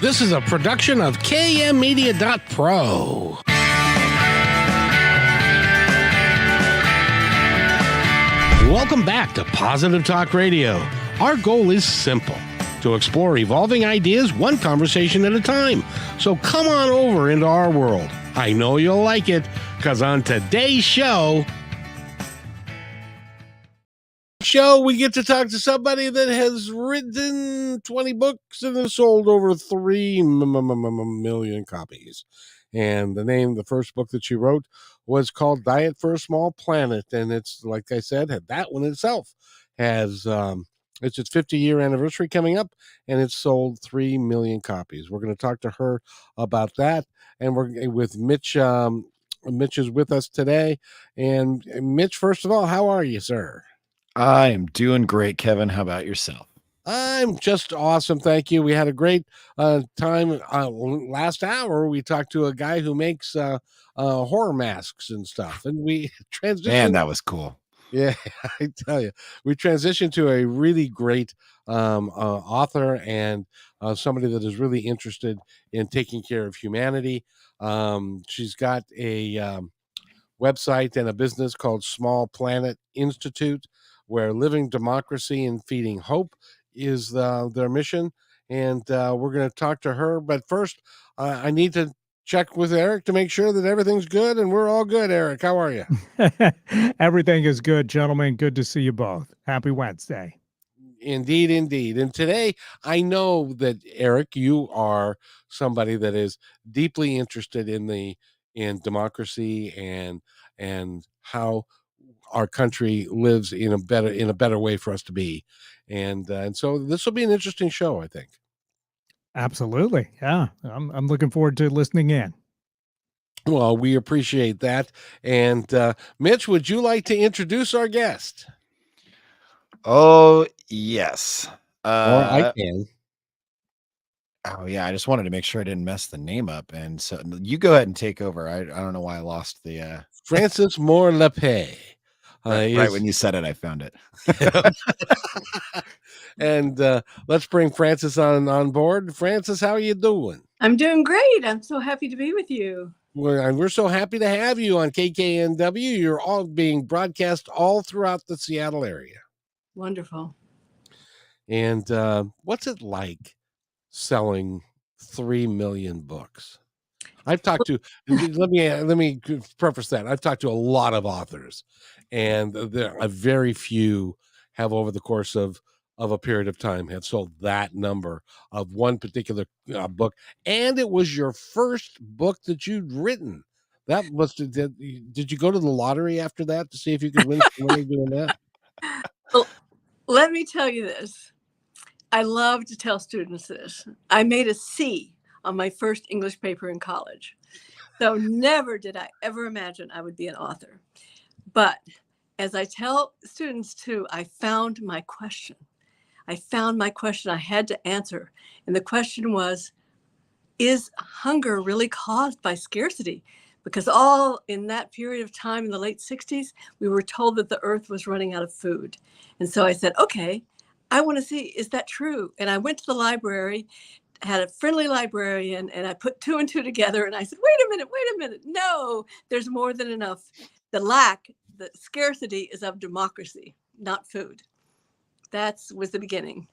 This is a production of KMmedia.pro. Welcome back to Positive Talk Radio. Our goal is simple: to explore evolving ideas one conversation at a time. So come on over into our world. I know you'll like it, because on today's show, we get to talk to somebody that has written 20 books and has sold over 3 million copies. And the first book that she wrote was called Diet for a Small Planet. And it's, like I said, that one itself has, it's its 50-year anniversary coming up, and it's sold 3 million copies. We're going to talk to her about that. And we're with Mitch. Mitch is with us today. And Mitch, first of all, how are you, sir? I am doing great, Kevin. How about yourself? I'm just awesome. Thank you. We had a great time last hour. We talked to a guy who makes horror masks and stuff. And we transitioned. Man, that was cool. Yeah, I tell you, we transitioned to a really great author and somebody that is really interested in taking care of humanity. She's got a website and a business called Small Planet Institute, where living democracy and feeding hope is their mission. And we're going to talk to her. But first, I need to check with Eric to make sure that everything's good, and we're all good. Eric, how are you? Everything is good, gentlemen. Good to see you both. Happy Wednesday. Indeed, indeed. And today, I know that, Eric, you are somebody that is deeply interested in democracy and how our country lives in a better way for us to be. And so this will be an interesting show, I think. Absolutely. Yeah. I'm looking forward to listening in. Well, we appreciate that. And Mitch, would you like to introduce our guest? Oh, yes. Or I can. Oh, yeah. I just wanted to make sure I didn't mess the name up. And so you go ahead and take over. I don't know why I lost the... Francis Moore Lappé. Right when you said it, I found it. And let's bring Francis on board. Francis, how are you doing? I'm doing great. I'm so happy to be with you. We're so happy to have you on KKNW. You're all being broadcast all throughout the Seattle area. Wonderful. And what's it like selling 3 million books? I've talked to, let me preface that. I've talked to a lot of authors, and there are very few have, over the course of a period of time, have sold that number of one particular book. And it was your first book that you'd written. That must have, did you go to the lottery after that to see if you could win some money doing that? Well, let me tell you this. I love to tell students this. I made a C on my first English paper in college. So never did I ever imagine I would be an author. But as I tell students too, I found my question. I had to answer. And the question was, is hunger really caused by scarcity? Because all in that period of time in the late 60s, we were told that the earth was running out of food. And so I said, okay, I want to see, is that true? And I went to the library, had a friendly librarian, and I put 2 and 2 together, and I said, wait a minute. No, there's more than enough. The scarcity is of democracy, not food. That was the beginning.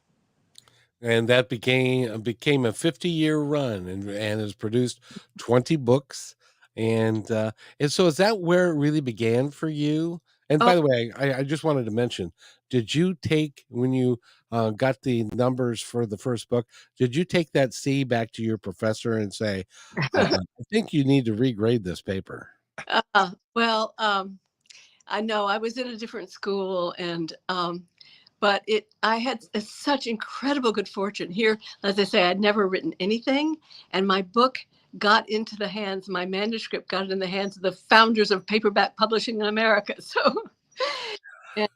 And that became a 50-year run and has produced 20 books. And so is that where it really began for you? And by the way, I just wanted to mention, did you take, when you got the numbers for the first book, did you take that C back to your professor and say, I think you need to regrade this paper? Well, I know I was in a different school, and but I had such incredible good fortune here. As I say, I'd never written anything, and my book got into the hands, my manuscript got in the hands of the founders of paperback publishing in America. So, and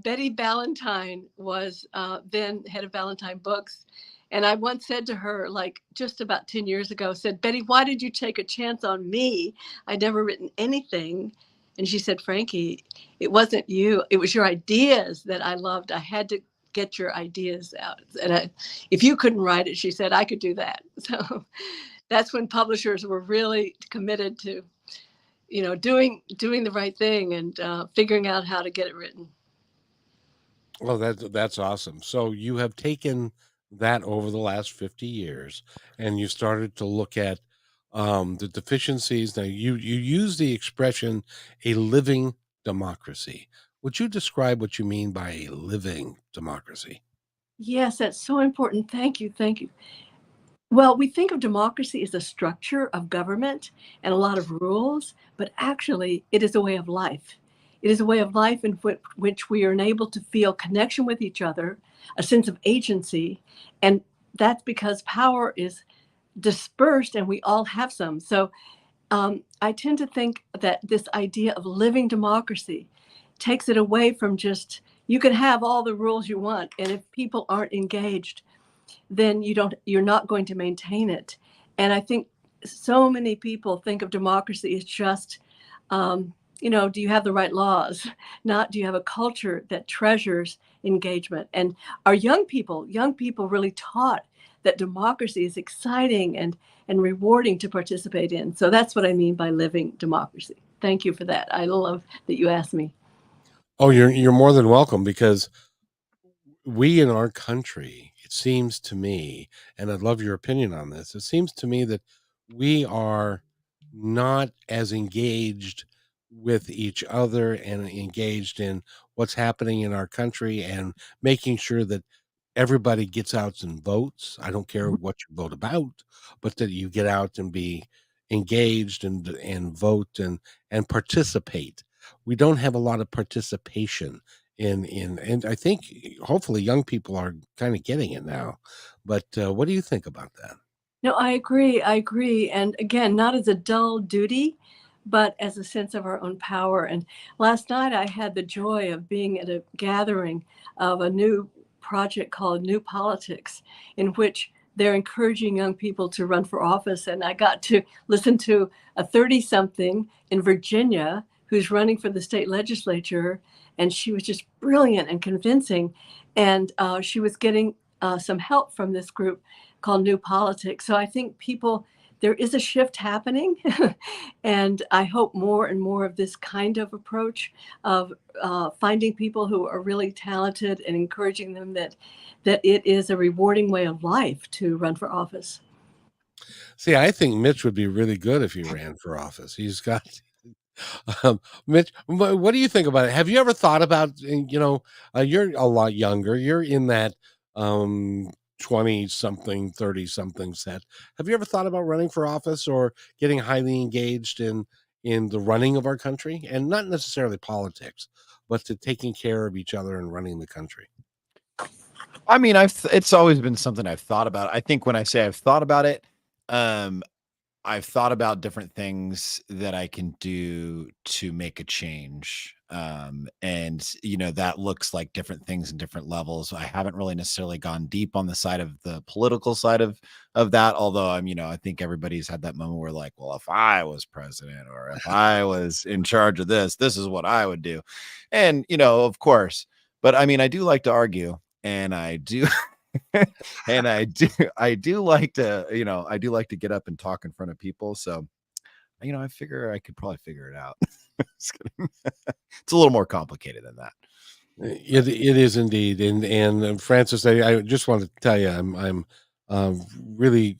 Betty Ballantyne was then head of Ballantyne Books. And I once said to her, like just about 10 years ago, said, Betty, why did you take a chance on me? I'd never written anything. And she said, Frankie, it wasn't you. It was your ideas that I loved. I had to get your ideas out. And if you couldn't write it, she said, I could do that. So that's when publishers were really committed to, doing the right thing and figuring out how to get it written. Well, that's awesome. So you have taken that over the last 50 years and you started to look at the deficiencies. Now you use the expression a living democracy. Would you describe what you mean by a living democracy? Yes, that's so important. Thank you. Thank you. Well, we think of democracy as a structure of government and a lot of rules, but actually it is a way of life. It is a way of life in which we are enabled to feel connection with each other, a sense of agency, and that's because power is dispersed and we all have some. So I tend to think that this idea of living democracy takes it away from just, you can have all the rules you want, and if people aren't engaged, then you're not going to maintain it. And I think so many people think of democracy as just, do you have the right laws? Not do you have a culture that treasures engagement? And our young people really taught that democracy is exciting and rewarding to participate in. So that's what I mean by living democracy. Thank you for that. I love that you asked me. Oh, you're more than welcome, because we in our country, it seems to me, and I'd love your opinion on this, it seems to me that we are not as engaged with each other and engaged in what's happening in our country and making sure that everybody gets out and votes. I don't care what you vote about, but that you get out and be engaged and vote and participate. We don't have a lot of participation and I think hopefully young people are kind of getting it now. But what do you think about that? No, I agree. I agree. And again, not as a dull duty, but as a sense of our own power. And last night I had the joy of being at a gathering of a new project called New Politics, in which they're encouraging young people to run for office. And I got to listen to a 30-something in Virginia who's running for the state legislature. And she was just brilliant and convincing. And she was getting some help from this group called New Politics. So I think there is a shift happening. And I hope more and more of this kind of approach of finding people who are really talented and encouraging them that it is a rewarding way of life to run for office. See, I think Mitch would be really good if he ran for office. He's got Mitch, what do you think about it? Have you ever thought about, you're a lot younger. You're in that 20 something, 30 something set. Have you ever thought about running for office or getting highly engaged in the running of our country, and not necessarily politics, but to taking care of each other and running the country? I mean, it's always been something I've thought about. I think when I say I've thought about it, I've thought about different things that I can do to make a change. And that looks like different things in different levels. I haven't really necessarily gone deep on the side of the political side of that. Although I think everybody's had that moment where like, well, if I was president or if I was in charge of this is what I would do. And, of course, but I mean, I do like to argue, and I do. And I do like to get up and talk in front of people. So, I figure I could probably figure it out. It's a little more complicated than that. It is indeed. And Francis, I just want to tell you, I'm really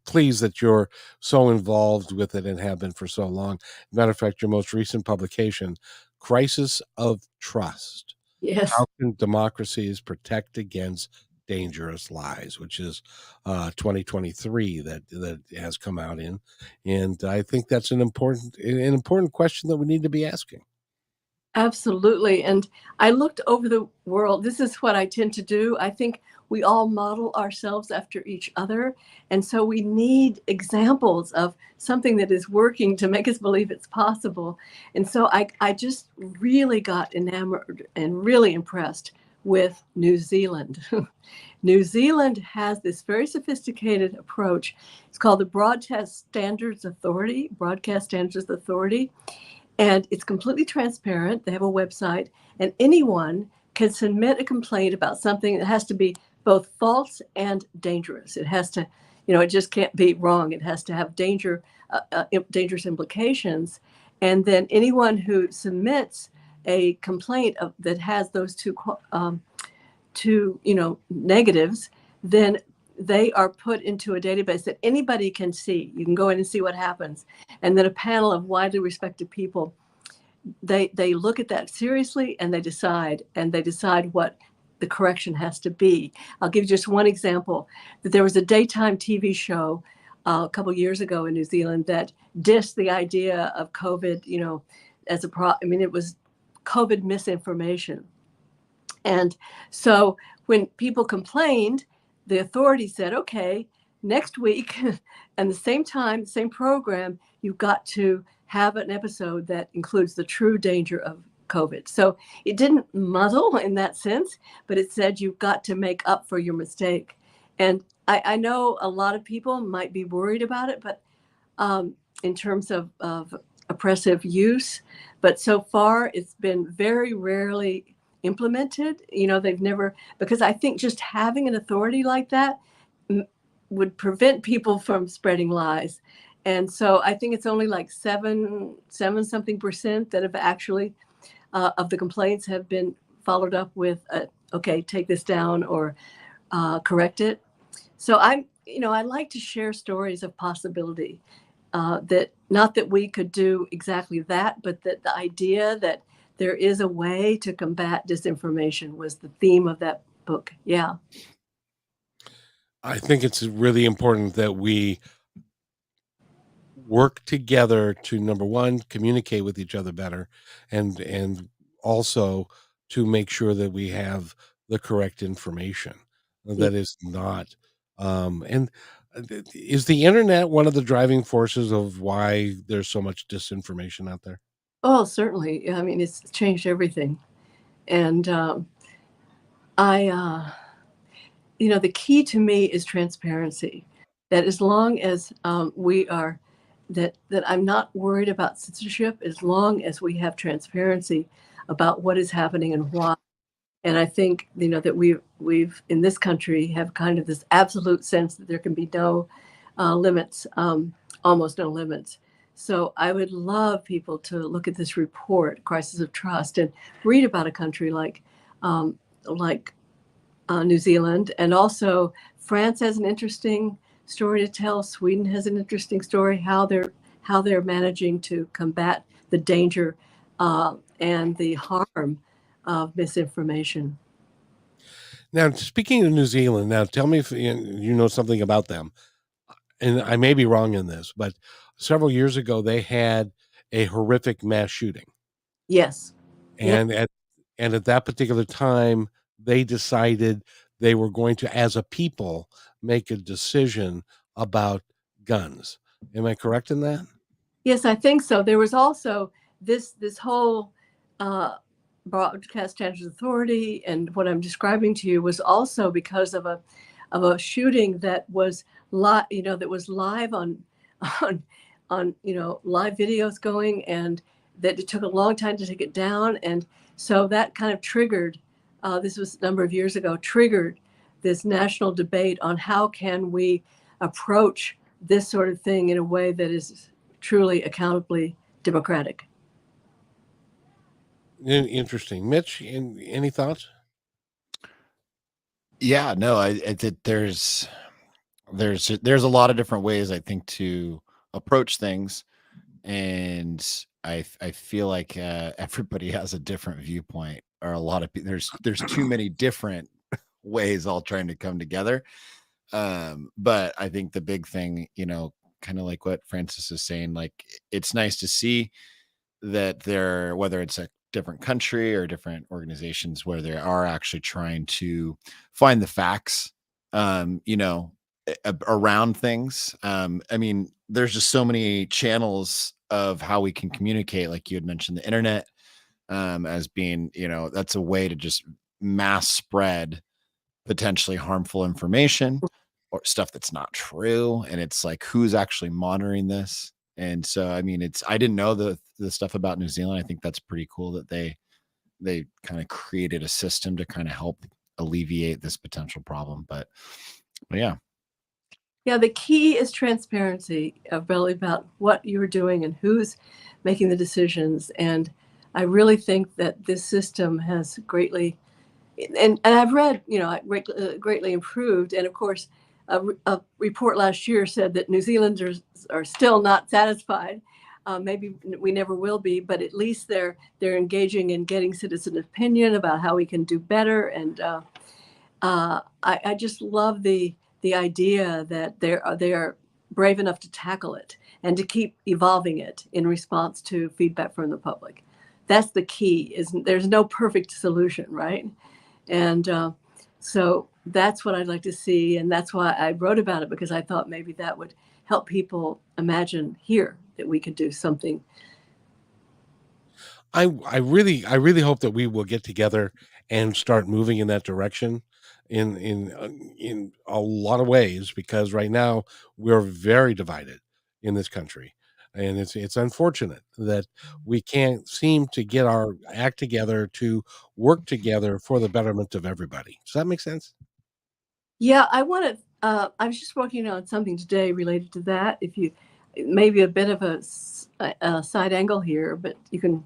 pleased that you're so involved with it and have been for so long. Matter of fact, your most recent publication, Crisis of Trust. Yes. How can democracies protect against dangerous lies, which is 2023 that has come out in, and I think that's an important question that we need to be asking. Absolutely. And I looked over the world. This is what I tend to do. I think we all model ourselves after each other. And so we need examples of something that is working to make us believe it's possible. And so I just really got enamored and really impressed with New Zealand. New Zealand has this very sophisticated approach. It's called the Broadcast Standards Authority. And it's completely transparent. They have a website, and anyone can submit a complaint about something that has to be both false and dangerous. It has to, it just can't be wrong. It has to have dangerous implications. And then anyone who submits a complaint that has those two negatives, then they are put into a database that anybody can see. You can go in and see what happens. And then a panel of widely respected people, they look at that seriously, and they decide what the correction has to be. I'll give you just one example. That there was a daytime TV show a couple years ago in New Zealand that dissed the idea of COVID, as it was COVID misinformation. And so when people complained, the authorities said, okay, next week and the same time, same program, you've got to have an episode that includes the true danger of COVID. So it didn't muddle in that sense, but it said you've got to make up for your mistake. And I know a lot of people might be worried about it, but in terms of oppressive use, but so far it's been very rarely implemented. They've never, because I think just having an authority like that would prevent people from spreading lies. And so I think it's only like 7 something percent that have actually of the complaints have been followed up with okay, take this down or correct it. So I like to share stories of possibility, that not that we could do exactly that, but that the idea that there is a way to combat disinformation was the theme of that book. Yeah. I think it's really important that we work together to, number one, communicate with each other better, and also to make sure that we have the correct information that is not and is the internet one of the driving forces of why there's so much disinformation out there? Oh, certainly. I mean, it's changed everything. And the key to me is transparency. That as long as we are, that I'm not worried about censorship, as long as we have transparency about what is happening and why. And I think, that we've in this country have kind of this absolute sense that there can be no limits, almost no limits. So I would love people to look at this report, Crisis of Trust, and read about a country like New Zealand. And also France has an interesting story to tell. Sweden has an interesting story, how they're managing to combat the danger and the harm of misinformation. Now, speaking of New Zealand, now tell me if you know something about them. And I may be wrong in this, but several years ago they had a horrific mass shooting. Yes. And at that particular time, they decided they were going to, as a people, make a decision about guns. Am I correct in that? Yes, I think so. There was also this whole Broadcast Standards Authority, and what I'm describing to you was also because of a shooting that was live on live videos going, and that it took a long time to take it down. And so that kind of triggered, this was a number of years ago, triggered this national debate on how can we approach this sort of thing in a way that is truly accountably democratic. Interesting. Mitch, any thoughts? Yeah, no, I think there's a lot of different ways, I think, to approach things, and I feel like everybody has a different viewpoint, or a lot of there's too many different ways all trying to come together. But I think the big thing, kind of like what Francis is saying, like it's nice to see that whether it's a different country or different organizations, where they are actually trying to find the facts, around things. I mean, there's just so many channels of how we can communicate. Like you had mentioned, the internet as being, that's a way to just mass spread potentially harmful information or stuff that's not true. And it's like, who's actually monitoring this? And so, I mean, I didn't know the stuff about New Zealand. I think that's pretty cool that they they kind of created a system to kind of help alleviate this potential problem. But yeah. Yeah, the key is transparency, really, about what you're doing and who's making the decisions. And I really think that this system has greatly, and I've read, greatly improved. And of course, a report last year said that New Zealanders are still not satisfied. Maybe we never will be, but at least they're engaging in getting citizen opinion about how we can do better. And I just love the idea that they are brave enough to tackle it and to keep evolving it in response to feedback from the public. That's the key. There's no perfect solution, right? And so that's what I'd like to see, and that's why I wrote about it, because I thought maybe that would help people imagine here that we could do something. I really hope that we will get together and start moving in that direction in a lot of ways, because right now we're very divided in this country, and it's unfortunate that we can't seem to get our act together to work together for the betterment of everybody. Does that make sense? Yeah, I was just working on something today related to that. If you, maybe a bit of a side angle here, but you can,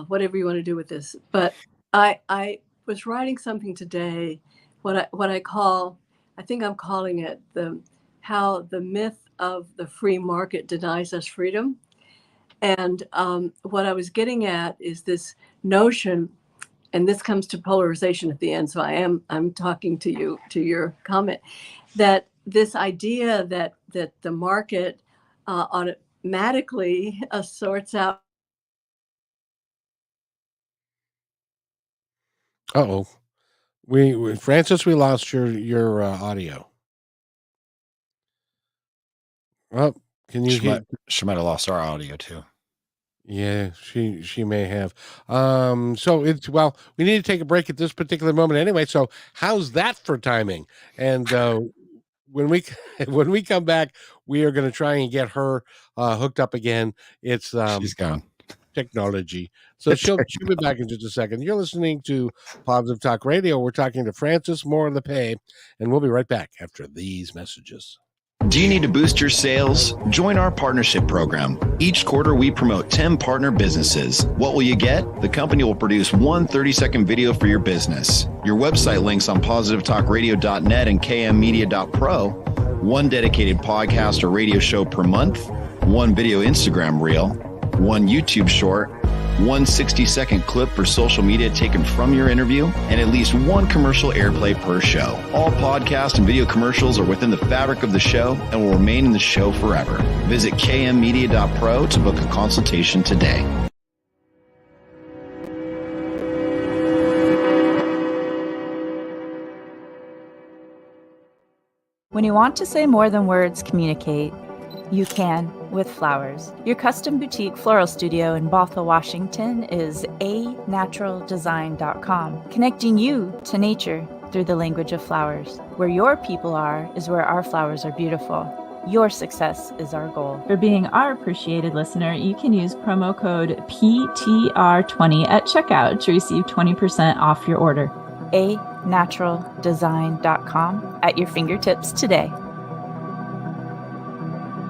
whatever you want to do with this. But I was writing something today, what I call, I think I'm calling it how the myth of the free market denies us freedom. And what I was getting at is this notion, and this comes to polarization at the end. So I'm talking to you, to your comment, that this idea that the market automatically sorts out. Uh-oh. We Francis, we lost your audio. Well, can you hear? She might have lost our audio too. Yeah, she may have. So we need to take a break at this particular moment anyway. So how's that for timing? And when we come back, we are going to try and get her hooked up again. It's she's gone. Technology. So she'll be back in just a second. You're listening to Positive Talk Radio. We're talking to Francis Moore Lappé, and we'll be right back after these messages. Do you need to boost your sales? Join our partnership program. Each quarter, we promote 10 partner businesses. What will you get? The company will produce one 30-second video for your business. Your website links on positivetalkradio.net and kmmedia.pro. One dedicated podcast or radio show per month. One video Instagram reel. One YouTube short. One 60-second clip for social media taken from your interview, and at least one commercial airplay per show. All podcast and video commercials are within the fabric of the show and will remain in the show forever. Visit kmmedia.pro to book a consultation today. When you want to say more than words communicate, you can with flowers. Your custom boutique floral studio in Bothell, Washington is anaturaldesign.com, connecting you to nature through the language of flowers. Where your people are is where our flowers are beautiful. Your success is our goal. For being our appreciated listener, you can use promo code PTR20 at checkout to receive 20% off your order. anaturaldesign.com at your fingertips today.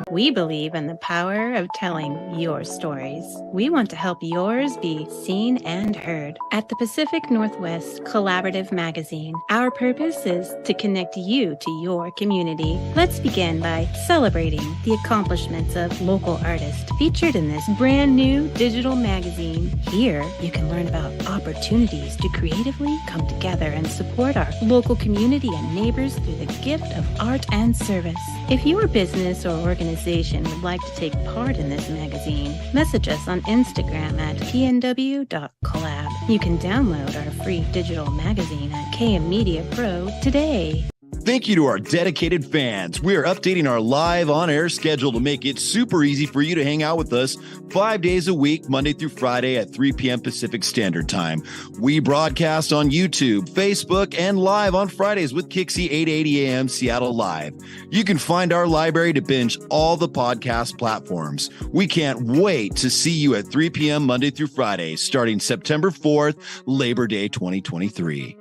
We believe in the power of telling your stories. We want to help yours be seen and heard. At the Pacific Northwest Collaborative Magazine, our purpose is to connect you to your community. Let's begin by celebrating the accomplishments of local artists featured in this brand new digital magazine. Here, you can learn about opportunities to creatively come together and support our local community and neighbors through the gift of art and service. If your business or organization would like to take part in this magazine, message us on Instagram at pnw.collab. You can download our free digital magazine at KM Media Pro today. Thank you to our dedicated fans. We are updating our live on-air schedule to make it super easy for you to hang out with us 5 days a week, Monday through Friday at 3 p.m. Pacific Standard Time. We broadcast on YouTube, Facebook, and live on Fridays with Kixie 8:80 a.m. Seattle Live. You can find our library to binge all the podcast platforms. We can't wait to see you at 3 p.m. Monday through Friday, starting September 4th, Labor Day 2023.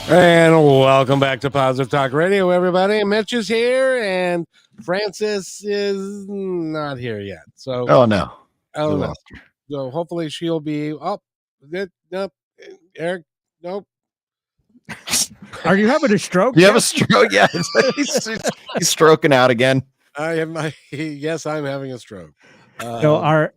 And welcome back to Positive Talk Radio, everybody. Mitch is here, and Frances is not here yet. So, Oh no. So hopefully she'll be up. Nope. Eric, nope. Are you having a stroke? You have a stroke? Yeah, he's stroking out again. Yes, I'm having a stroke. So our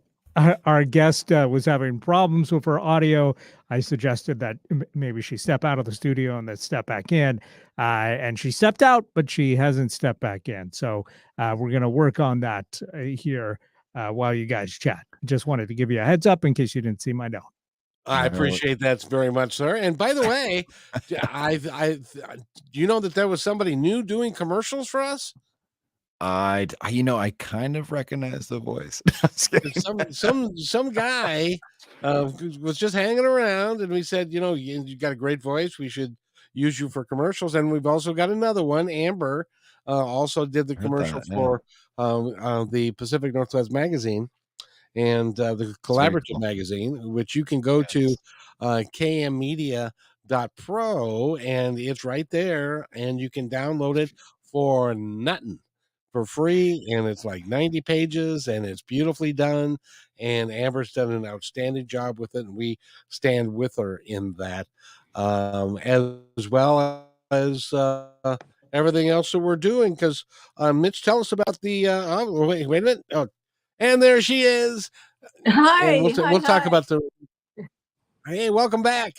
guest was having problems with her audio. I suggested that maybe she step out of the studio and then step back in. And she stepped out, but she hasn't stepped back in. So we're going to work on that here while you guys chat. Just wanted to give you a heads up in case you didn't see my note. I appreciate that very much, sir. And by the way, do you know that there was somebody new doing commercials for us? I kind of recognize the voice. some guy was just hanging around, and we said, you got a great voice. We should use you for commercials. And we've also got another one. Amber also did the commercial for the Pacific Northwest magazine and the Collaborative magazine, which you can go to kmmedia.pro, and it's right there, and you can download it for nothing, for free, and it's like 90 pages, and it's beautifully done, and Amber's done an outstanding job with it, and we stand with her in that, as well as everything else that we're doing, because Mitch, tell us about the wait a minute. Oh, and there she is. Hi. We'll talk about the. Hey, welcome back.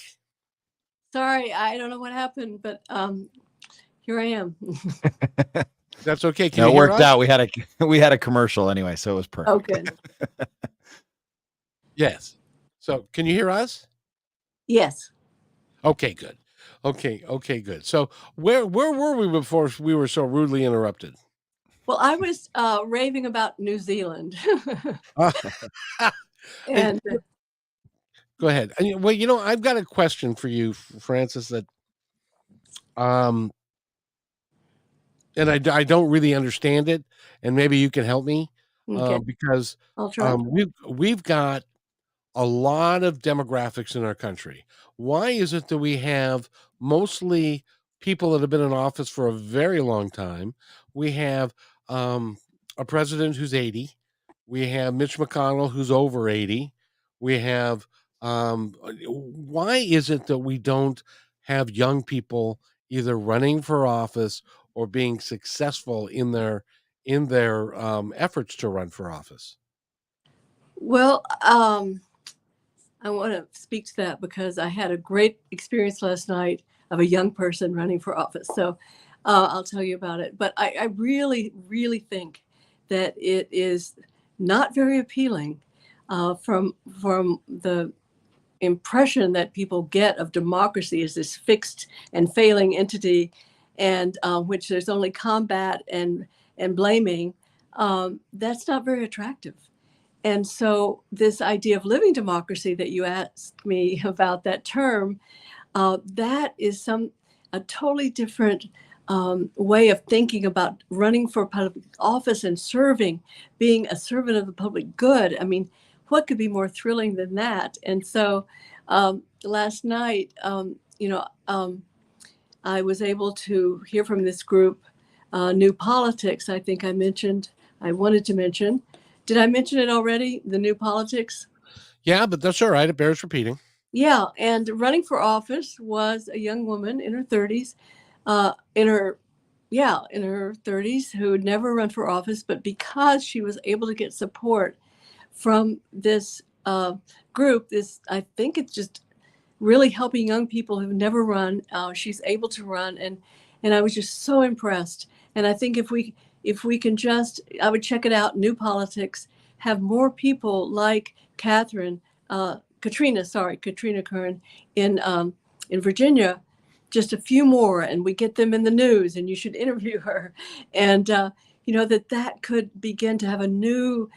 Sorry, I don't know what happened, but here I am. That's okay. It worked out. We had a commercial anyway, so it was perfect. Oh, good. Yes. So, can you hear us? Yes. Okay, good. Okay, good. So, where were we before we were so rudely interrupted? Well, I was raving about New Zealand. And go ahead. Well, I've got a question for you, Frances, that and I don't really understand it, and maybe you can help me, because I'll try. We've got a lot of demographics in our country. Why is it that we have mostly people that have been in office for a very long time? We have a president who's 80. We have Mitch McConnell who's over 80. We have why is it that we don't have young people either running for office or being successful in their efforts to run for office? Well, I want to speak to that because I had a great experience last night of a young person running for office. So I'll tell you about it. But I really, really think that it is not very appealing from the impression that people get of democracy as this fixed and failing entity, and which there's only combat and blaming. That's not very attractive. And so this idea of living democracy that you asked me about, that term, that is a totally different way of thinking about running for public office and serving, being a servant of the public good. I mean, what could be more thrilling than that? And so last night, I was able to hear from this group, New Politics. I think I wanted to mention. Did I mention it already? The New Politics? Yeah, but that's all right. It bears repeating. Yeah, and running for office was a young woman in her 30s, in her 30s, who had never run for office, but because she was able to get support from this group, I think it's just really helping young people who've never run. She's able to run, and I was just so impressed. And I think if we can I would check it out, New Politics, have more people like Catherine Katrina Kern in Virginia, just a few more, and we get them in the news, and you should interview her. And, that could begin to have a new,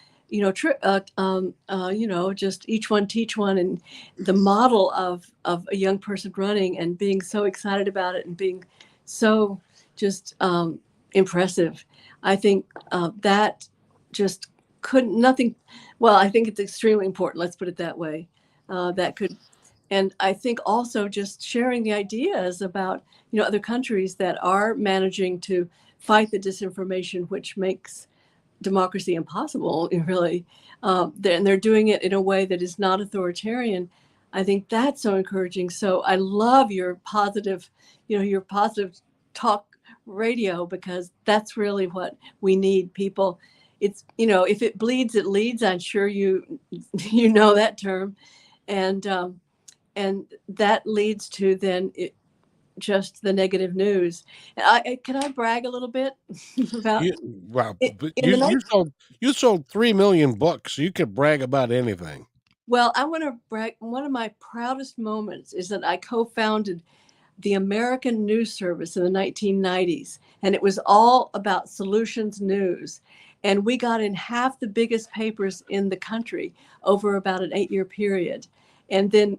just each one teach one, and the model of a young person running and being so excited about it and being so just impressive. I think that just couldn't, nothing, well, I think it's extremely important. Let's put it that way. And I think also just sharing the ideas about, other countries that are managing to fight the disinformation, which makes democracy impossible, really. And they're doing it in a way that is not authoritarian. I think that's so encouraging. So I love your positive talk radio, because that's really what we need. People, it's, if it bleeds, it leads. I'm sure you know that term. And that leads to then just the negative news. Can I brag a little bit about you sold 3 million books. You could brag about anything. Well, I want to brag. One of my proudest moments is that I co-founded the American News Service in the 1990s, and it was all about solutions news. And we got in half the biggest papers in the country over about an 8-year period. And then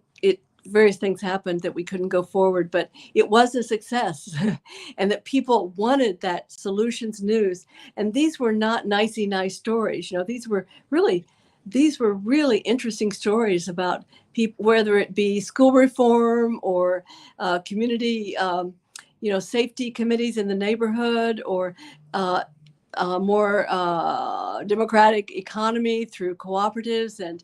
various things happened that we couldn't go forward, but it was a success. And that people wanted that solutions news. And these were not nicey nice stories. These were really interesting stories about people, whether it be school reform or community, safety committees in the neighborhood, or more democratic economy through cooperatives and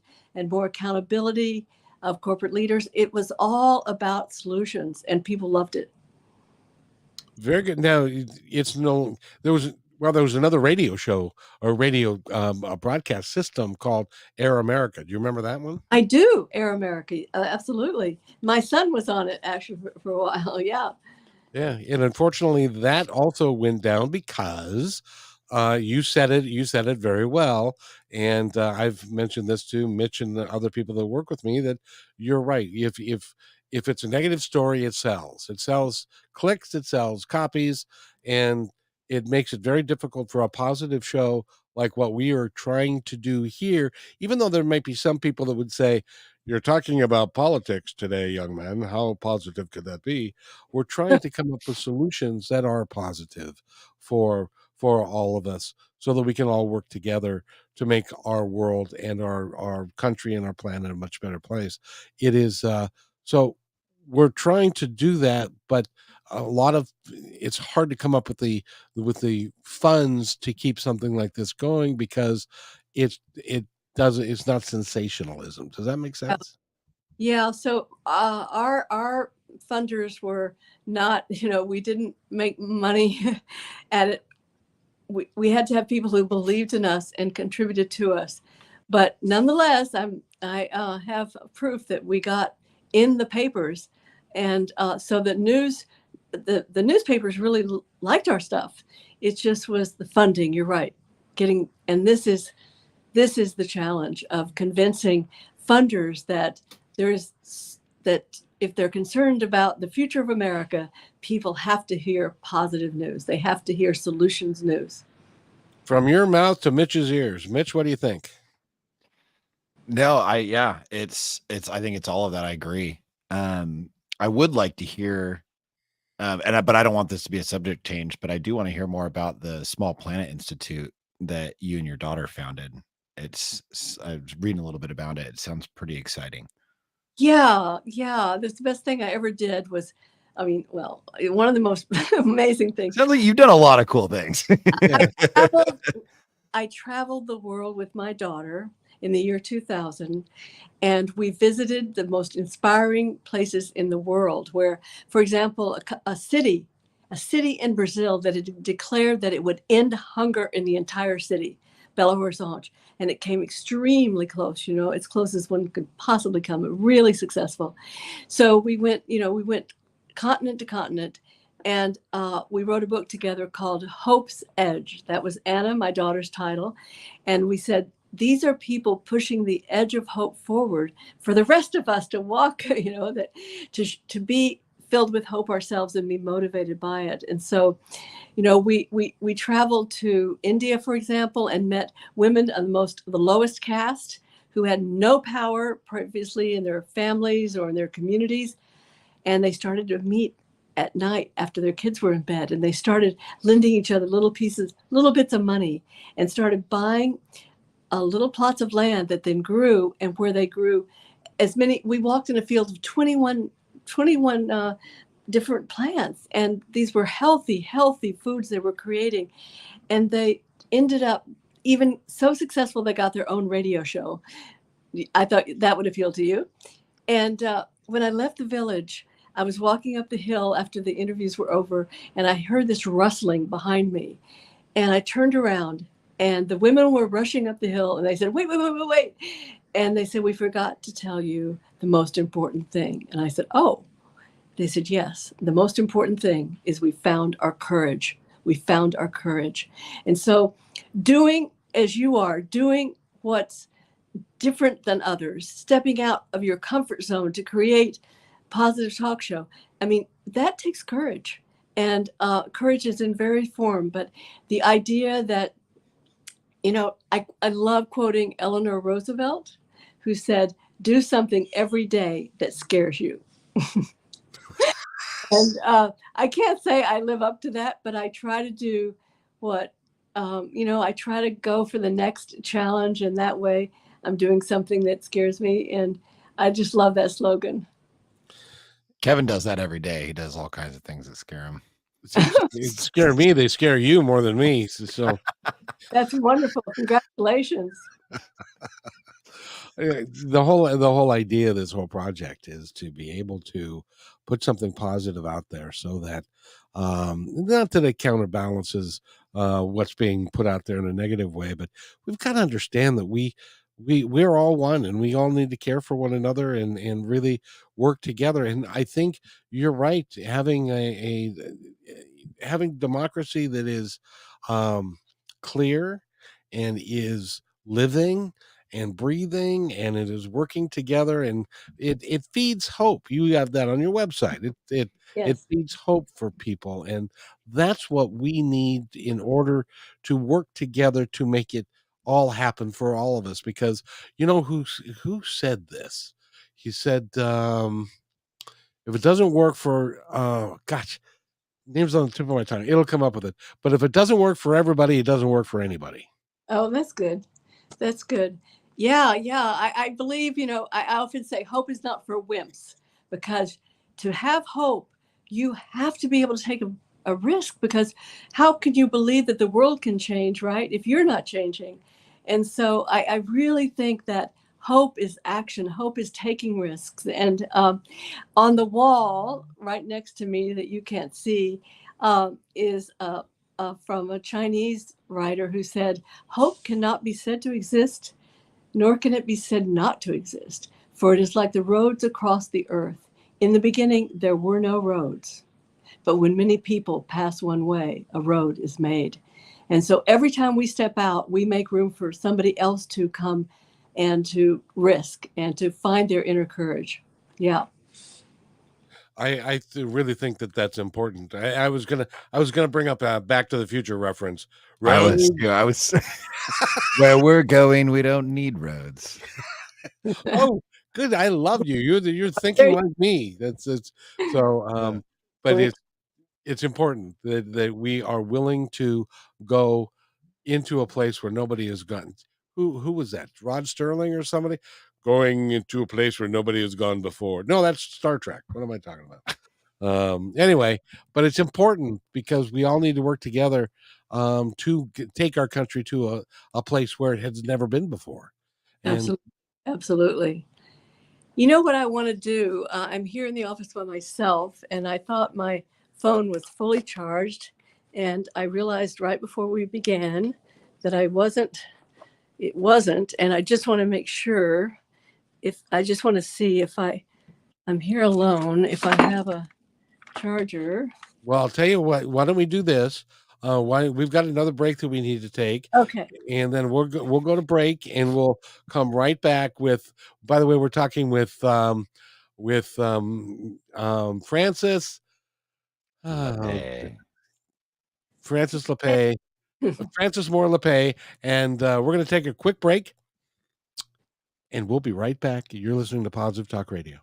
more accountability of corporate leaders. It was all about solutions, and people loved it. Very good. Now there was another radio show or radio a broadcast system called Air America. Do you remember that one? I do. Air America. Absolutely. My son was on it actually for a while. Yeah. Yeah. And unfortunately that also went down because you said it very well. And I've mentioned this to Mitch and the other people that work with me, that you're right. If it's a negative story, it sells clicks, it sells copies, and it makes it very difficult for a positive show like what we are trying to do here, even though there might be some people that would say, you're talking about politics today, young man. How positive could that be? We're trying to come up with solutions that are positive for all of us, so that we can all work together to make our world and our country and our planet a much better place. It is so we're trying to do that, but it's hard to come up with the funds to keep something like this going, because it's not sensationalism. Does that make sense? Yeah. So our funders were not, we didn't make money at it. We had to have people who believed in us and contributed to us. But nonetheless, I have proof that we got in the papers. And so the newspapers really liked our stuff. It just was the funding. You're right. And this is the challenge of convincing funders that if they're concerned about the future of America, people have to hear positive news. They have to hear solutions news. From your mouth to Mitch's ears. Mitch, what do you think? No, I think it's all of that. I agree. I would like to hear, but I don't want this to be a subject change, but I do want to hear more about the Small Planet Institute that you and your daughter founded. I was reading a little bit about it. It sounds pretty exciting. Yeah. That's the best thing I ever did was, one of the most amazing things. Sounds like you've done a lot of cool things. I traveled the world with my daughter in the year 2000, and we visited the most inspiring places in the world where, for example, a city in Brazil that had declared that it would end hunger in the entire city, Belo Horizonte, and it came extremely close, as close as one could possibly come, really successful. So we went continent to continent, and we wrote a book together called Hope's Edge. That was Anna, my daughter's title. And we said, these are people pushing the edge of hope forward for the rest of us to walk, that to be filled with hope ourselves and be motivated by it. And so, we traveled to India, for example, and met women of the lowest caste who had no power previously in their families or in their communities. And they started to meet at night after their kids were in bed, and they started lending each other little bits of money, and started buying little plots of land that then grew, and where they grew we walked in a field of 21 different plants, and these were healthy foods they were creating. And they ended up even so successful they got their own radio show. I thought that would appeal to you. And when I left the village, I was walking up the hill after the interviews were over, and I heard this rustling behind me. And I turned around, and the women were rushing up the hill, and they said, wait. And they said, we forgot to tell you the most important thing. And I said, oh. They said, yes, the most important thing is we found our courage. We found our courage. And so doing as you are, doing what's different than others, stepping out of your comfort zone to create positive talk show. I mean, that takes courage, and courage is in varied form. But the idea that, I love quoting Eleanor Roosevelt, who said, do something every day that scares you. And I can't say I live up to that, but I try to do what, I try to go for the next challenge. And that way I'm doing something that scares me. And I just love that slogan. Kevin does that every day. He does all kinds of things that scare him. It scare me. They scare you more than me. So that's wonderful. Congratulations. The whole idea of this whole project is to be able to put something positive out there, so that not that it counterbalances what's being put out there in a negative way, but we've got to understand that we're all one, and we all need to care for one another and really work together. And I think you're right. Having having democracy that is clear and is living and breathing, and it is working together, and it feeds hope. You have that on your website. It feeds hope for people, and that's what we need in order to work together to make it all happen for all of us. Because who said this? He said, if it doesn't work for name's on the tip of my tongue, it'll come up with it. But if it doesn't work for everybody, it doesn't work for anybody. Oh, that's good. That's good. Yeah. I believe, I often say hope is not for wimps, because to have hope, you have to be able to take a risk, because how can you believe that the world can change, right, if you're not changing? And so I really think that hope is action. Hope is taking risks. And on the wall right next to me that you can't see is from a Chinese writer who said, hope cannot be said to exist, nor can it be said not to exist, for it is like the roads across the earth. In the beginning, there were no roads, but when many people pass one way, a road is made. And so every time we step out, we make room for somebody else to come and to risk and to find their inner courage. Yeah. I really think that that's important. I was gonna bring up a Back to the Future reference. I was where we're going, we don't need roads. Oh, good. I love you. You're thinking like me. That's so. But it's important that we are willing to go into a place where nobody has gone. Who was that? Rod Sterling or somebody? Going into a place where nobody has gone before. No, that's Star Trek. What am I talking about? Anyway, but it's important because we all need to work together to take our country to a place where it has never been before. And Absolutely. You know what I want to do? I'm here in the office by myself, and I thought my phone was fully charged, and I realized right before we began that it wasn't, and I just want to make sure, I just want to see if I'm here alone, if I have a charger. Well, I'll tell you what, why don't we do this? we've got another break that we need to take, Okay. and then we'll go to break, and we'll come right back with. By the way, we're talking with Francis. Lappé. Francis Lappé, Francis Moore Lappé, and we're going to take a quick break, and we'll be right back. You're listening to Positive Talk Radio.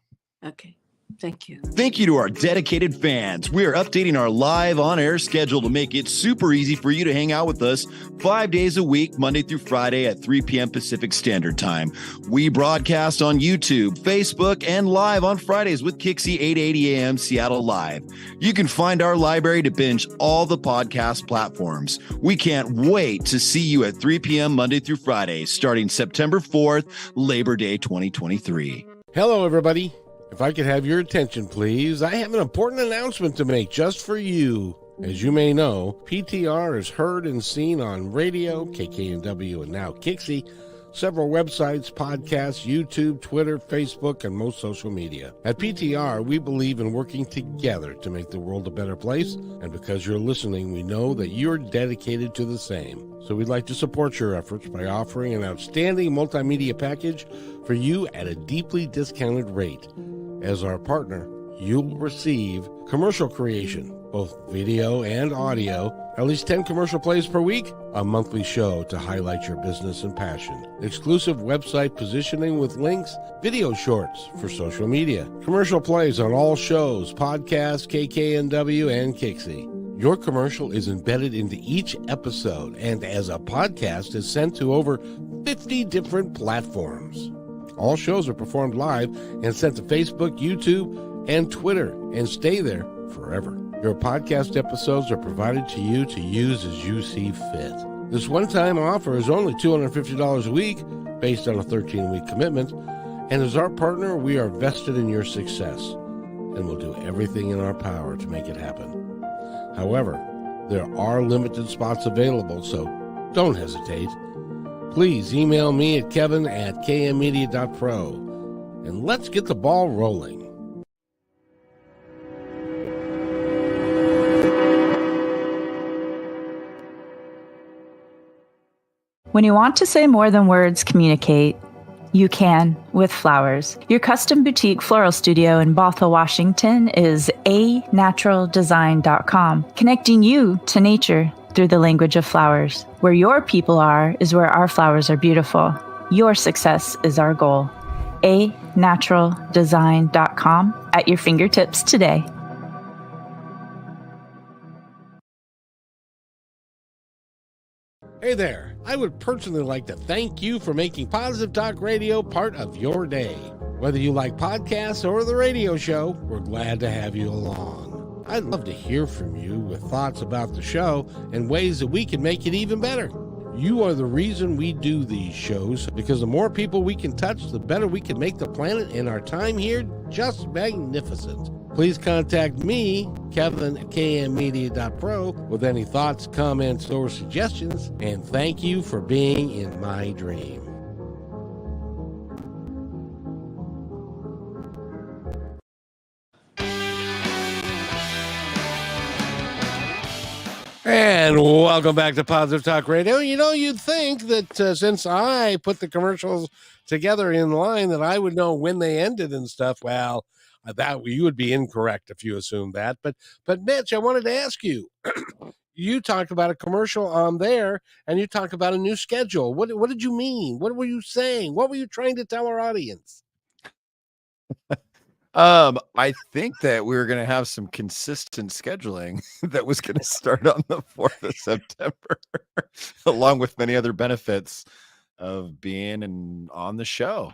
Okay. Thank you. Thank you to our dedicated fans. We are updating our live on-air schedule to make it super easy for you to hang out with us 5 days a week, Monday through Friday at 3 p.m. Pacific Standard Time. We broadcast on YouTube, Facebook, and live on Fridays with Kixie 8:80 a.m. Seattle Live. You can find our library to binge all the podcast platforms. We can't wait to see you at 3 p.m. Monday through Friday, starting September 4th, Labor Day 2023. Hello, everybody. If I could have your attention, please, I have an important announcement to make just for you. As you may know, PTR is heard and seen on radio, KKNW, and now Kixie, several websites, podcasts, YouTube, Twitter, Facebook, and most social media. At PTR, we believe in working together to make the world a better place, and because you're listening, we know that you're dedicated to the same. So we'd like to support your efforts by offering an outstanding multimedia package for you at a deeply discounted rate. As our partner, you'll receive commercial creation, both video and audio, at least 10 commercial plays per week, a monthly show to highlight your business and passion, exclusive website positioning with links, video shorts for social media, commercial plays on all shows, podcasts, KKNW, and Kixie. Your commercial is embedded into each episode and as a podcast is sent to over 50 different platforms. All shows are performed live and sent to Facebook, YouTube, and Twitter, and stay there forever. Your podcast episodes are provided to you to use as you see fit. This one-time offer is only $250 a week, based on a 13-week commitment, and as our partner, we are vested in your success, and will do everything in our power to make it happen. However, there are limited spots available, so don't hesitate. Please email me at kevin@kmmedia.pro, and let's get the ball rolling. When you want to say more than words communicate, you can with flowers. Your custom boutique floral studio in Bothell, Washington is anaturaldesign.com, connecting you to nature through the language of flowers. Where your people are is where our flowers are beautiful. Your success is our goal. anaturaldesign.com at your fingertips today. Hey there, I would personally like to thank you for making Positive Talk Radio part of your day. Whether you like podcasts or the radio show, we're glad to have you along. I'd love to hear from you with thoughts about the show and ways that we can make it even better. You are the reason we do these shows, because the more people we can touch, the better we can make the planet and our time here just magnificent. Please contact me, Kevin at kmmedia.pro, with any thoughts, comments, or suggestions, and thank you for being in my dream. And welcome back to Positive Talk Radio. You know, you'd think that since I put the commercials together in line that I would know when they ended and stuff. Well, that you would be incorrect if you assumed that. But Mitch, I wanted to ask you. You talked about a commercial on there, and you talked about a new schedule. What did you mean? What were you saying? What were you trying to tell our audience? I think that we were going to have some consistent scheduling that was going to start on the 4th of September, along with many other benefits of being on the show.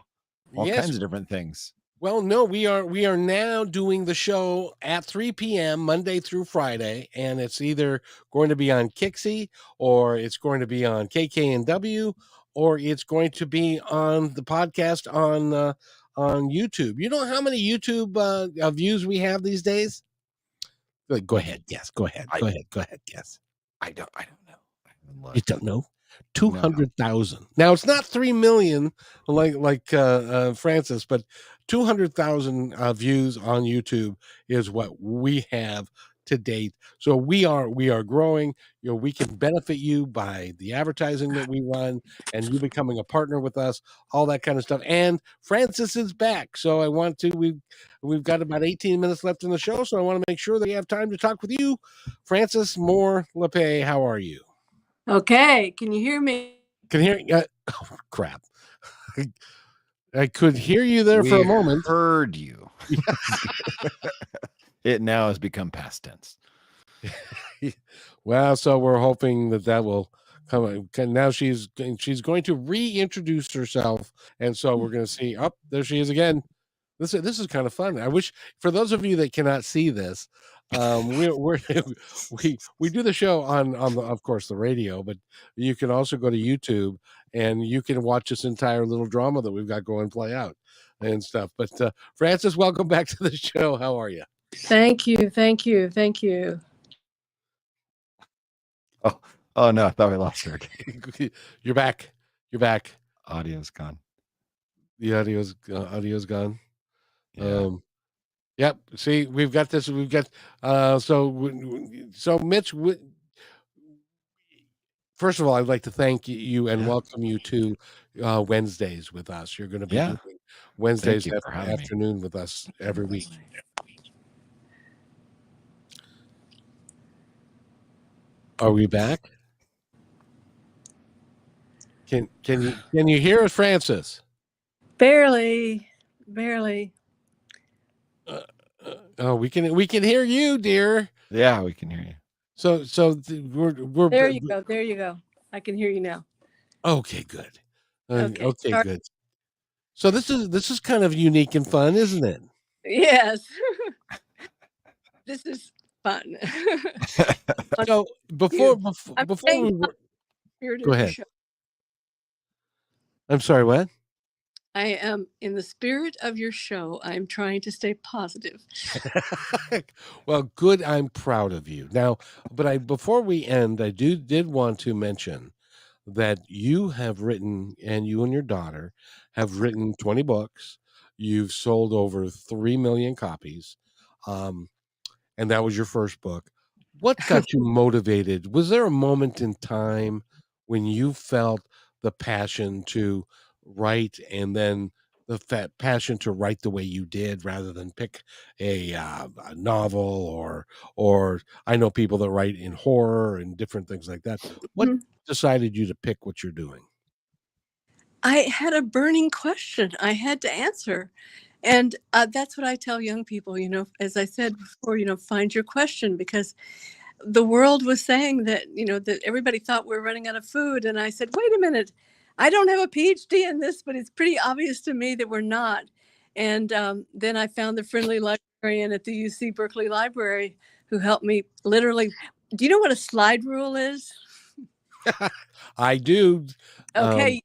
All kinds of different things. Well, no, we are now doing the show at 3 p.m. Monday through Friday, and it's either going to be on Kixie, or it's going to be on KKNW, or it's going to be on the podcast on YouTube. You know how many YouTube views we have these days? Go ahead, guess. Go ahead, guess. I don't know. You don't know? 200,000. Now it's not 3 million like Francis, but 200,000 views on YouTube is what we have to date. So we are growing. We can benefit you by the advertising that we run, and you becoming a partner with us, all that kind of stuff. And Francis is back, so I want to. We've got about 18 minutes left in the show, so I want to make sure that we have time to talk with you, Francis Moore Lappé. How are you? Okay, can you hear me? Can hear. Oh, crap. I could hear you there for a moment. Heard you. It now has become past tense. Well, so we're hoping that will come. Now she's going to reintroduce herself, and so we're going to see. Oh, there she is again. This is kind of fun. I wish, for those of you that cannot see this, we do the show on the, of course, the radio, but you can also go to YouTube and you can watch this entire little drama that we've got going play out and stuff. But Francis, welcome back to the show. How are you? Thank you. Oh no, I thought we lost her. You're back. Audio's gone. The audio's gone. Yeah. Yep. See, we've got this. We've got so Mitch. First of all, I'd like to thank you and welcome you to Wednesdays with us. You're going to be doing Wednesdays afternoon with us every week. Are we back? Can you hear us, Francis? Barely. Oh, we can hear you, dear. Yeah, we can hear you. So we're There you go. I can hear you now. Okay, good. Okay, Sorry. good. So this is kind of unique and fun, isn't it? Yes. This is fun. So before we go ahead. I'm sorry, what? I am in the spirit of your show. I'm trying to stay positive. Well, good. I'm proud of you. Now, but before we end, I did want to mention that you have written, and you and your daughter have written 20 books. You've sold over 3 million copies. And that was your first book. What got you motivated? Was there a moment in time when you felt the passion to write, and then the passion to write the way you did rather than pick a novel or I know people that write in horror and different things like that. What decided you to pick what you're doing? I had a burning question I had to answer. And that's what I tell young people, as I said before, find your question, because the world was saying that, that everybody thought we're running out of food. And I said, wait a minute, I don't have a PhD in this, but it's pretty obvious to me that we're not. And then I found the friendly librarian at the UC Berkeley Library who helped me literally. Do you know what a slide rule is? I do. Okay.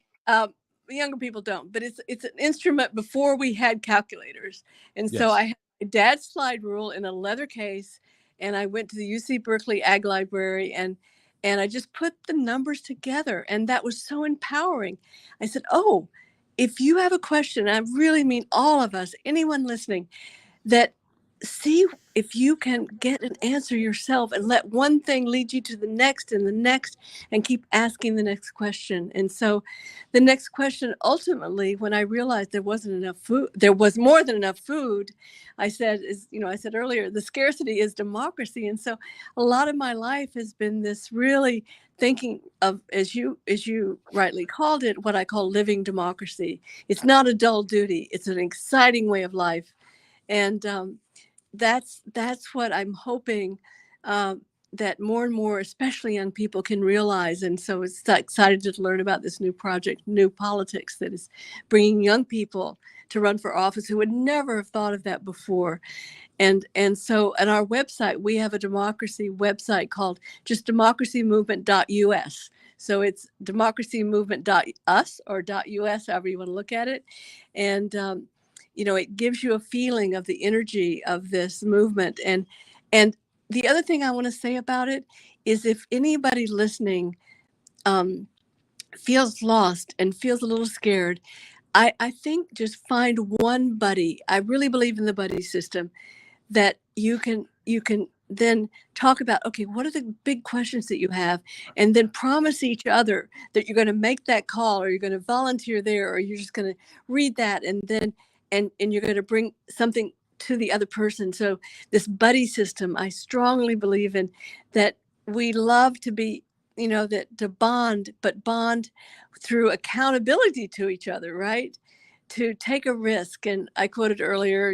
Younger people don't, but it's an instrument before we had calculators. And so I had my dad's slide rule in a leather case, and I went to the UC Berkeley Ag Library and I just put the numbers together, and that was so empowering. I said, oh, if you have a question, I really mean all of us, anyone listening, that see if you can get an answer yourself and let one thing lead you to the next and the next and keep asking the next question. And so the next question, ultimately, when I realized there wasn't enough food, there was more than enough food, I said earlier, the scarcity is democracy. And so a lot of my life has been this really thinking of, as you rightly called it, what I call living democracy. It's not a dull duty. It's an exciting way of life. And that's what I'm hoping that more and more, especially young people, can realize. And so it's excited to learn about this new project, New Politics, that is bringing young people to run for office who would never have thought of that before. And so at our website, we have a democracy website called just democracymovement.us. So it's democracymovement.us or .us, however you want to look at it. And it gives you a feeling of the energy of this movement. And the other thing I want to say about it is, if anybody listening feels lost and feels a little scared, I think just find one buddy. I really believe in the buddy system, that you can then talk about, okay, what are the big questions that you have? And then promise each other that you're going to make that call, or you're going to volunteer there, or you're just going to read that. And then, and you're going to bring something to the other person. So this buddy system, I strongly believe in that. We love to be, that to bond, but bond through accountability to each other, right? To take a risk. And I quoted earlier,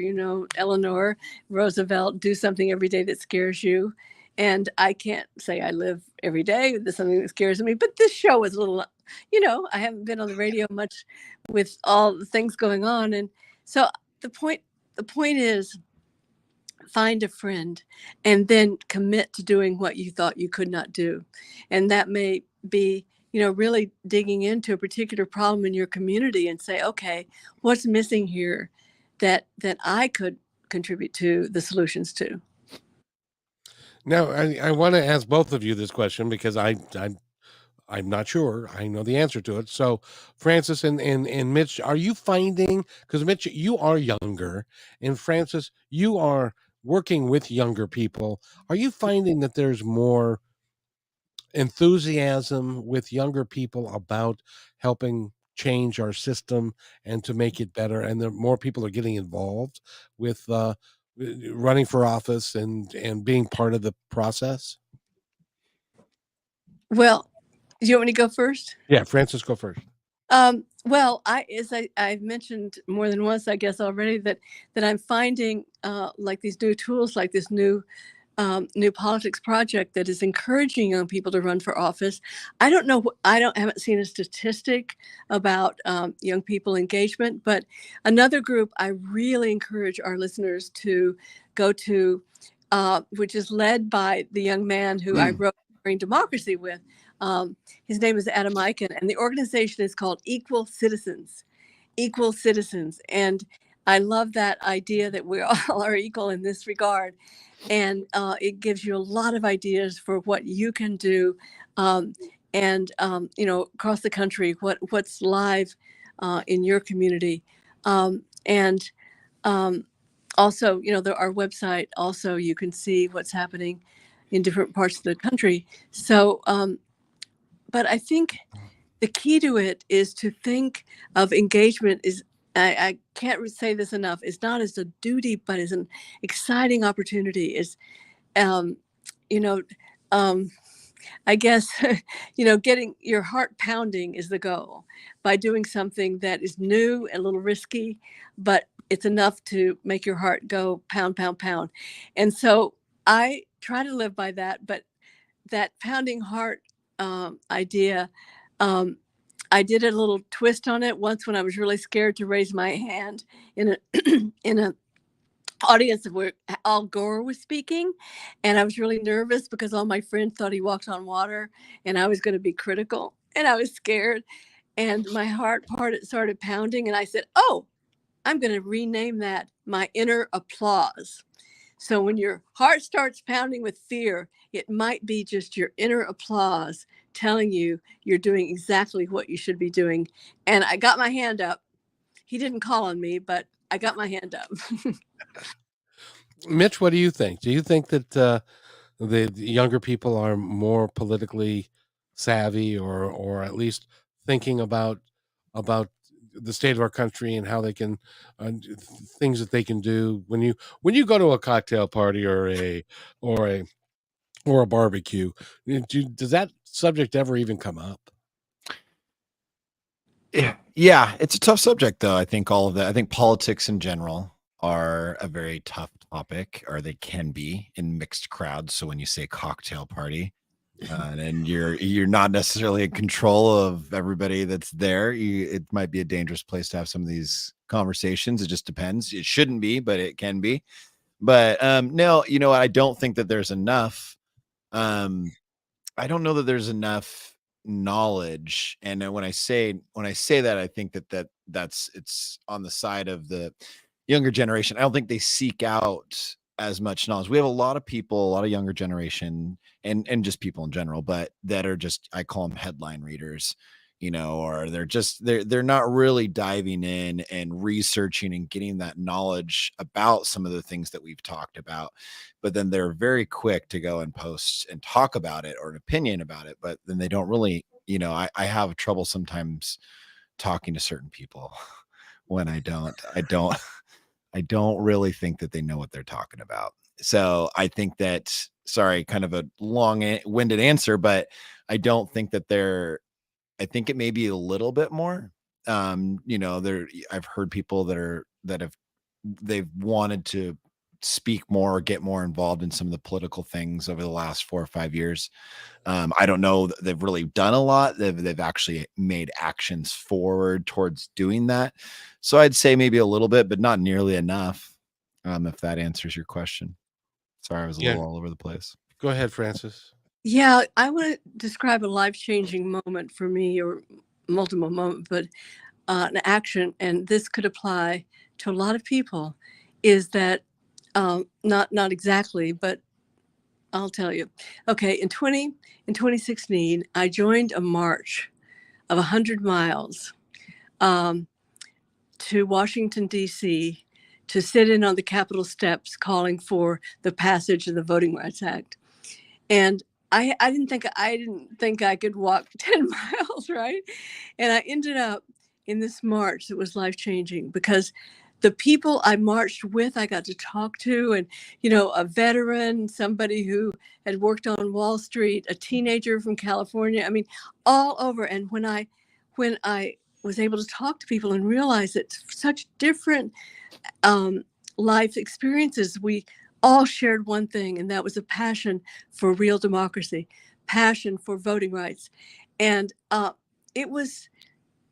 Eleanor Roosevelt, do something every day that scares you. And I can't say I live every day with something that scares me, but this show is a little, I haven't been on the radio much with all the things going on. And so the point is, find a friend and then commit to doing what you thought you could not do. And that may be, really digging into a particular problem in your community and say, okay, what's missing here that I could contribute to the solutions to? Now, I want to ask both of you this question because I'm not sure I know the answer to it. So, Francis and Mitch, are you finding, because Mitch, you are younger, and Francis, you are working with younger people. Are you finding that there's more enthusiasm with younger people about helping change our system and to make it better, and more people are getting involved with running for office and being part of the process? Well, do you want me to go first? Yeah, Francis, go first. Well, I've mentioned more than once, I guess already, that I'm finding like these new tools, like this new politics project that is encouraging young people to run for office. I don't know. Haven't seen a statistic about young people engagement, but another group I really encourage our listeners to go to, which is led by the young man who I wrote Bring Democracy with. His name is Adam Eichen, and the organization is called Equal Citizens. Equal Citizens. And I love that idea that we all are equal in this regard. And it gives you a lot of ideas for what you can do. Across the country, what's live in your community. Also, our website, also, you can see what's happening in different parts of the country. So, but I think the key to it is to think of engagement is, I can't say this enough, it's not as a duty, but as an exciting opportunity. Is, I guess, getting your heart pounding is the goal by doing something that is new, a little risky, but it's enough to make your heart go pound, pound, pound. And so I try to live by that, but that pounding heart idea, I did a little twist on it once when I was really scared to raise my hand in a audience where Al Gore was speaking, and I was really nervous because all my friends thought he walked on water, and I was going to be critical, and I was scared, and my heart started pounding, and I said, "Oh, I'm going to rename that my inner applause." So when your heart starts pounding with fear, it might be just your inner applause telling you you're doing exactly what you should be doing. And I got my hand up. He didn't call on me, but I got my hand up. Mitch, what do you think? Do you think that the younger people are more politically savvy, or at least thinking about the state of our country and how they can things that they can do when you go to a cocktail party or a barbecue? Does that subject ever even come up? Yeah, it's a tough subject, though. I think all of that. I think politics in general are a very tough topic, or they can be in mixed crowds. So when you say cocktail party, and you're not necessarily in control of everybody that's there, it might be a dangerous place to have some of these conversations. It just depends. It shouldn't be, but it can be. But no, I don't think that there's enough. I don't know that there's enough knowledge. And when I say that, I think that's it's on the side of the younger generation. I don't think they seek out as much knowledge. We have a lot of people, a lot of younger generation, and just people in general, but that are just, I call them headline readers. or they're not really diving in and researching and getting that knowledge about some of the things that we've talked about. But then they're very quick to go and post and talk about it or an opinion about it. But then they don't really, I have trouble sometimes talking to certain people when I don't really think that they know what they're talking about. So I think that, sorry, kind of a long-winded answer, but I don't think that I think it may be a little bit more. I've heard people they've wanted to speak more or get more involved in some of the political things over the last 4 or 5 years. I don't know that they've really done a lot. They've actually made actions forward towards doing that. So I'd say maybe a little bit, but not nearly enough. If that answers your question. Sorry, I was a little all over the place. Go ahead, Frances. Yeah, I want to describe a life-changing moment for me, or multiple moments, but an action, and this could apply to a lot of people, is that not exactly, but I'll tell you. Okay, in 2016, I joined a march of 100 miles to Washington, D.C., to sit in on the Capitol steps calling for the passage of the Voting Rights Act. And I didn't think I could walk 10 miles, right? And I ended up in this march that was life-changing, because the people I marched with, I got to talk to, and, a veteran, somebody who had worked on Wall Street, a teenager from California, I mean, all over. And when I was able to talk to people and realize that such different life experiences, we all shared one thing, and that was a passion for real democracy, passion for voting rights. And it was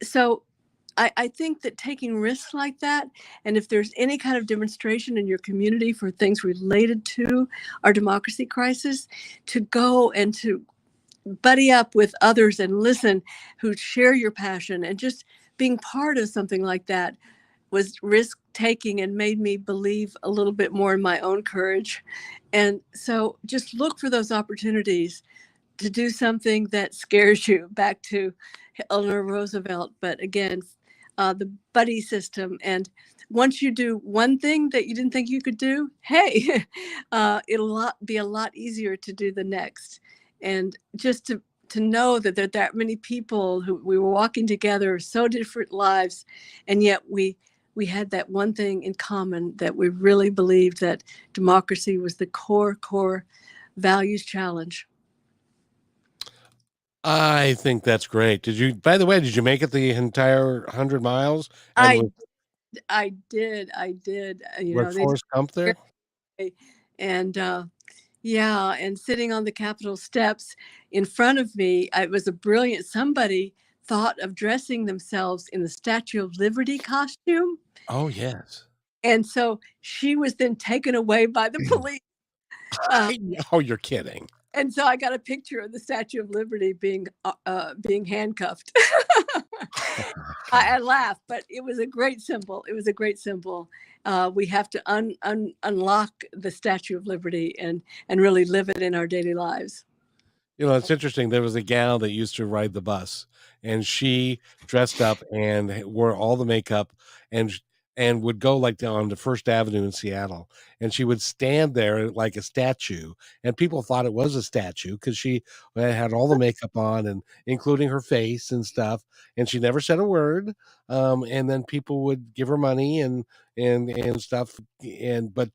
so. I think that taking risks like that, and if there's any kind of demonstration in your community for things related to our democracy crisis, to go and to buddy up with others and listen, who share your passion, and just being part of something like that was risk taking and made me believe a little bit more in my own courage. And so just look for those opportunities to do something that scares you, back to Eleanor Roosevelt. But again, the buddy system. And once you do one thing that you didn't think you could do, hey, it'll be a lot easier to do the next. And just to know that there are that many people who we were walking together, so different lives, and yet we had that one thing in common, that we really believed that democracy was the core values challenge. I think that's great. By the way, did you make it the entire 100 miles? And I did. with Forrest Gump there? And and sitting on the Capitol steps in front of me, it was a brilliant, somebody thought of dressing themselves in the Statue of Liberty costume. Oh, yes. And so she was then taken away by the police. Oh, you're kidding. And so I got a picture of the Statue of Liberty being handcuffed. I laughed, but it was a great symbol. We have to unlock the Statue of Liberty and really live it in our daily lives. It's interesting. There was a gal that used to ride the bus, and she dressed up and wore all the makeup and would go like on the First Avenue in Seattle, and she would stand there like a statue, and people thought it was a statue because she had all the makeup on, and including her face and stuff, and she never said a word. And then people would give her money and stuff, but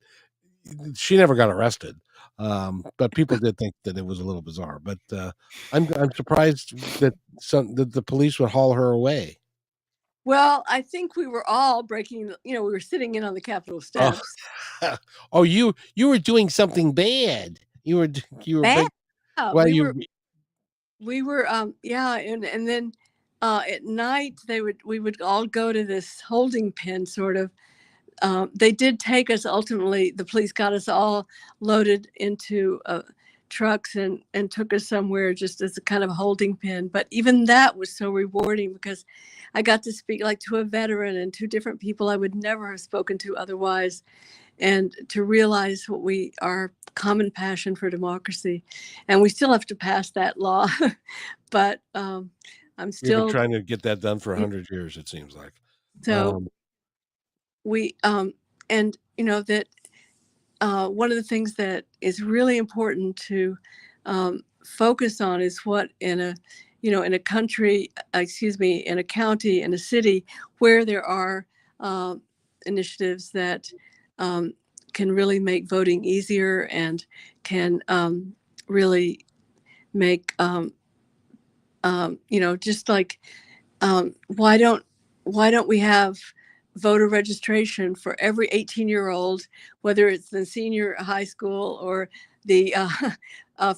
she never got arrested. But people did think that it was a little bizarre. But I'm surprised that the police would haul her away. Well, I think we were all breaking, we were sitting in on the Capitol steps. Oh, you were doing something bad. You were bad. Well, we were and then at night we would all go to this holding pen sort of. They did take us, ultimately the police got us all loaded into trucks and took us somewhere just as a kind of holding pen. But even that was so rewarding, because I got to speak like to a veteran and two different people I would never have spoken to otherwise, and to realize our common passion for democracy. And we still have to pass that law, but I'm We've been still trying to get that done for 100 years, it seems like. so we and you know that one of the things that is really important to focus on is what in a in a country, in a county, in a city where there are initiatives that can really make voting easier and can really make just like why don't we have voter registration for every 18-year-old, whether it's the senior high school or the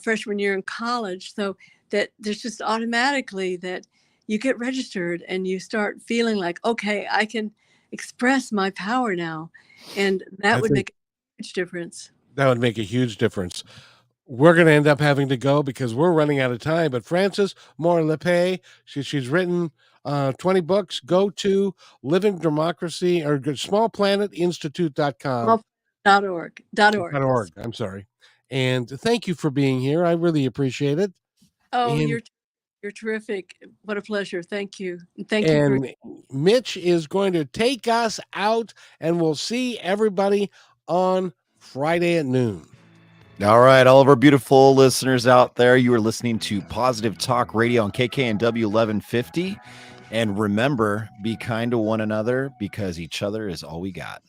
freshman year in college, so that there's just automatically that you get registered and you start feeling like, okay, I can express my power now. And that would make a huge difference. That would make a huge difference. We're going to end up having to go because we're running out of time. But Frances Moore Lappé, she's written 20 books. Go to Living Democracy or smallplanetinstitute.com. .org. I'm sorry. And thank you for being here. I really appreciate it. Oh, and you're terrific. What a pleasure. Thank you. Thank you. And Mitch is going to take us out, and we'll see everybody on Friday at noon. All right, all of our beautiful listeners out there, you are listening to Positive Talk Radio on KKNW 1150. And remember, be kind to one another because each other is all we got.